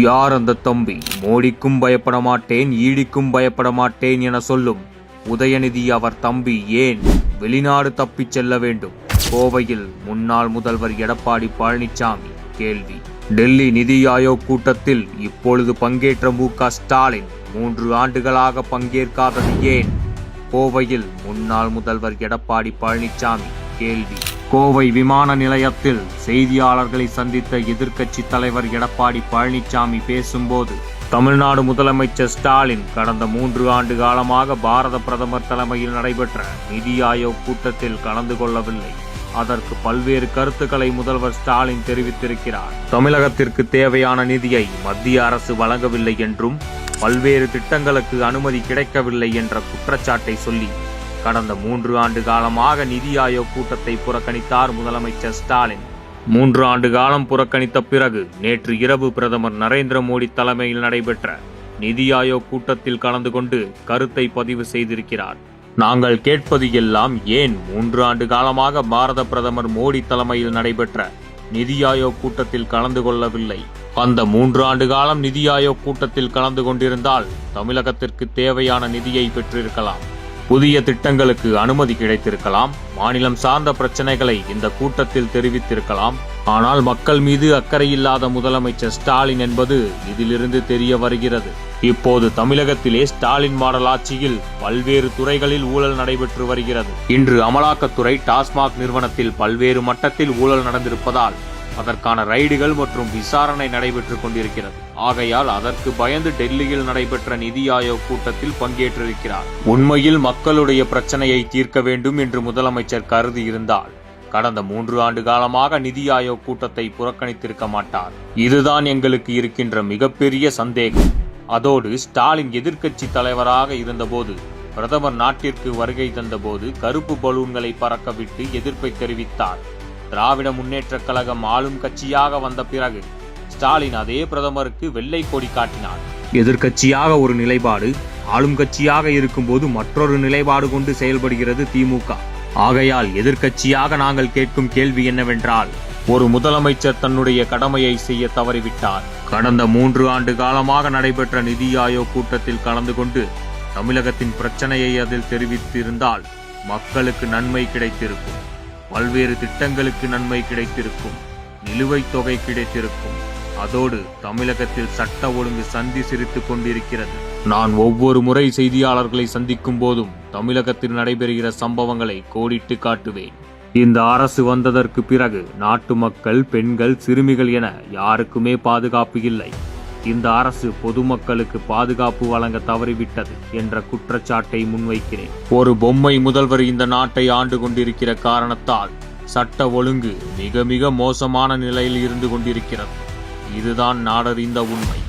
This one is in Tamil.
யார் அந்த தம்பி? மோடிக்கும் பயப்பட மாட்டேன், ஈடிக்கும் பயப்பட மாட்டேன் என சொல்லும் உதயநிதி அவர் தம்பி ஏன் வெளிநாடு தப்பிச் செல்ல வேண்டும்? கோவையில் முன்னாள் முதல்வர் எடப்பாடி பழனிசாமி கேள்வி. டெல்லி நிதி ஆயோக் கூட்டத்தில் இப்பொழுது பங்கேற்ற மு.க. ஸ்டாலின் 3 ஆண்டுகளாக பங்கேற்காதது ஏன்? கோவையில் முன்னாள் முதல்வர் எடப்பாடி பழனிசாமி கேள்வி. கோவை விமான நிலையத்தில் செய்தியாளர்களை சந்தித்த எதிர்க்கட்சி தலைவர் எடப்பாடி பழனிசாமி பேசும்போது, தமிழ்நாடு முதலமைச்சர் ஸ்டாலின் கடந்த 3 ஆண்டு காலமாக பாரத பிரதமர் தலைமையில் நடைபெற்ற நிதி ஆயோக் கூட்டத்தில் கலந்து கொள்ளவில்லை. அதற்கு பல்வேறு கருத்துக்களை முதல்வர் ஸ்டாலின் தெரிவித்திருக்கிறார். தமிழகத்திற்கு தேவையான நிதியை மத்திய அரசு வழங்கவில்லை என்றும், பல்வேறு திட்டங்களுக்கு அனுமதி கிடைக்கவில்லை என்ற குற்றச்சாட்டை சொல்லி கடந்த 3 ஆண்டு காலமாக நிதி ஆயோக் கூட்டத்தை புறக்கணித்தார் முதலமைச்சர் ஸ்டாலின். 3 ஆண்டு காலம் புறக்கணித்த பிறகு நேற்று இரவு பிரதமர் நரேந்திர மோடி தலைமையில் நடைபெற்ற நிதி ஆயோக் கூட்டத்தில் கலந்து கொண்டு கருத்தை பதிவு செய்திருக்கிறார். நாங்கள் கேட்பது எல்லாம் ஏன் 3 ஆண்டு காலமாக பாரத பிரதமர் மோடி தலைமையில் நடைபெற்ற நிதி ஆயோக் கூட்டத்தில் கலந்து கொள்ளவில்லை? அந்த 3 ஆண்டு காலம் நிதி ஆயோக் கூட்டத்தில் கலந்து கொண்டிருந்தால் தமிழகத்திற்கு தேவையான நிதியை பெற்றிருக்கலாம், புதிய திட்டங்களுக்கு அனுமதி கிடைத்திருக்கலாம், மாநிலம் சார்ந்த பிரச்சனைகளை இந்த கூட்டத்தில் தெரிவித்திருக்கலாம். ஆனால் மக்கள் மீது அக்கறையில்லாத முதலமைச்சர் ஸ்டாலின் என்பது இதிலிருந்து தெரிய வருகிறது. இப்போது தமிழகத்திலே ஸ்டாலின் மாடல் ஆட்சியில் பல்வேறு துறைகளில் ஊழல் நடைபெற்று வருகிறது. இன்று அமலாக்கத்துறை டாஸ்மாக் நிறுவனத்தில் பல்வேறு மட்டத்தில் ஊழல் நடந்திருப்பதால் அதற்கான ரைடுகள் மற்றும் விசாரணை நடைபெற்றுக் கொண்டிருக்கிறது. ஆகையால் அதற்கு பயந்து டெல்லியில் நடைபெற்ற நிதி ஆயோக் கூட்டத்தில் பங்கேற்றிருக்கிறார். உண்மையில் மக்களுடைய பிரச்சனையை தீர்க்க வேண்டும் என்று முதலமைச்சர் கருதி இருந்தால் கடந்த 3 ஆண்டு காலமாக நிதி ஆயோக் கூட்டத்தை புறக்கணித்திருக்க மாட்டார். இதுதான் எங்களுக்கு இருக்கின்ற மிகப்பெரிய சந்தேகம். அதோடு ஸ்டாலின் எதிர்க்கட்சி தலைவராக இருந்தபோது பிரதமர் நாட்டிற்கு வருகை தந்தபோது கருப்பு பலூன்களை பறக்கவிட்டு எதிர்ப்பை தெரிவித்தார். திராவிட முன்னேற்றக் கழகம் ஆளும் கட்சியாக வந்த பிறகு ஸ்டாலின் அதே பிரதமருக்கு வெள்ளை கொடி காட்டினார். எதிர்க்கட்சியாக ஒரு நிலைப்பாடு, ஆளும் கட்சியாக இருக்கும்போது மற்றொரு நிலைப்பாடு கொண்டு செயல்படுகிறது திமுக. ஆகையால் எதிர்க்கட்சியாக நாங்கள் கேட்கும் கேள்வி என்னவென்றால், ஒரு முதலமைச்சர் தன்னுடைய கடமையை செய்ய தவறிவிட்டார். கடந்த 3 ஆண்டு காலமாக நடைபெற்ற நிதி ஆயோக் கூட்டத்தில் கலந்து கொண்டு தமிழகத்தின் பிரச்சனையை அதில் தெரிவித்திருந்தால் மக்களுக்கு நன்மை கிடைத்திருக்கும், பல்வேறு திட்டங்களுக்கு நன்மை கிடைத்திருக்கும், நிலுவைத் தொகை கிடைத்திருக்கும். அதோடு தமிழகத்தில் சட்ட ஒழுங்கு சந்தி சிரித்துக் கொண்டிருக்கிறது. நான் ஒவ்வொரு முறை செய்தியாளர்களை சந்திக்கும் போதும் தமிழகத்தில் நடைபெறுகிற சம்பவங்களை கோடிட்டு காட்டுவேன். இந்த அரசு வந்ததற்கு பிறகு நாட்டு மக்கள், பெண்கள், சிறுமிகள் என யாருக்குமே பாதுகாப்பு இல்லை. இந்த அரசு பொதுமக்களுக்கு பாதுகாப்பு வழங்க தவறிவிட்டது என்ற குற்றச்சாட்டை முன்வைக்கிறேன். ஒரு பொம்மை முதல்வர் இந்த நாட்டை ஆண்டு கொண்டிருக்கிற காரணத்தால் சட்ட ஒழுங்கு மிக மிக மோசமான நிலையில் இருந்து கொண்டிருக்கிறது. இதுதான் நாடறிந்த உண்மை.